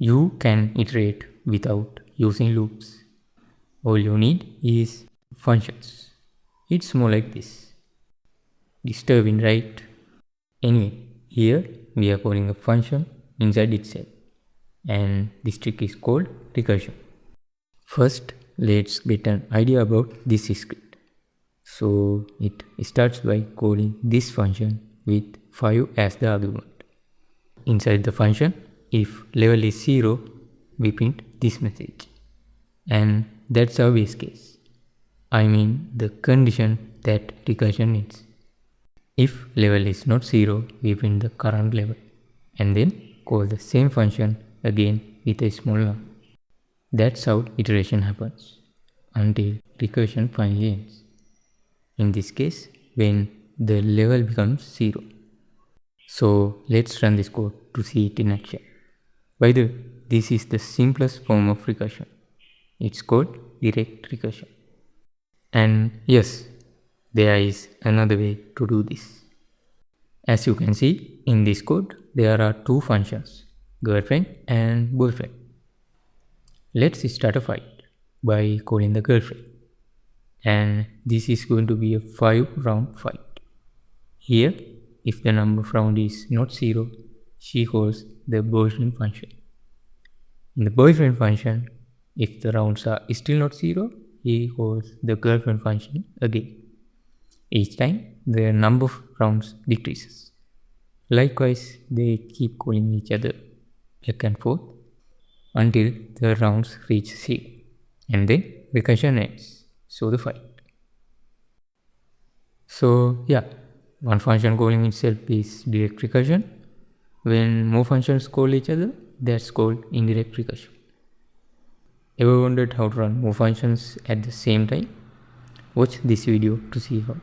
You can iterate without using loops. All you need is functions. It's more like this. Disturbing, right? Anyway, here we are calling a function inside itself, and this trick is called recursion. First, let's get an idea about this script. So it starts by calling this function with 5 as the argument. Inside the function, if level is 0, we print this message. And that's our base case. I mean the condition that recursion needs. If level is not 0, we print the current level and then call the same function again with a small num. That's how iteration happens until recursion finally ends. In this case, when the level becomes 0. So let's run this code to see it in action. By the way, this is the simplest form of recursion. It's called direct recursion. And yes, there is another way to do this. As you can see in this code, there are two functions, girlfriend and boyfriend. Let's start a fight by calling the girlfriend. And this is going to be a 5-round fight. Here, if the number of rounds is not 0, she calls the boyfriend function. In the boyfriend function, if the rounds are still not 0, he calls the girlfriend function again. Each time, the number of rounds decreases. Likewise, they keep calling each other back and forth until the rounds reach 0. And then recursion ends. So the fight. So yeah, one function calling itself is direct recursion. When more functions call each other, that's called indirect recursion. Ever wondered how to run more functions at the same time? Watch this video to see how.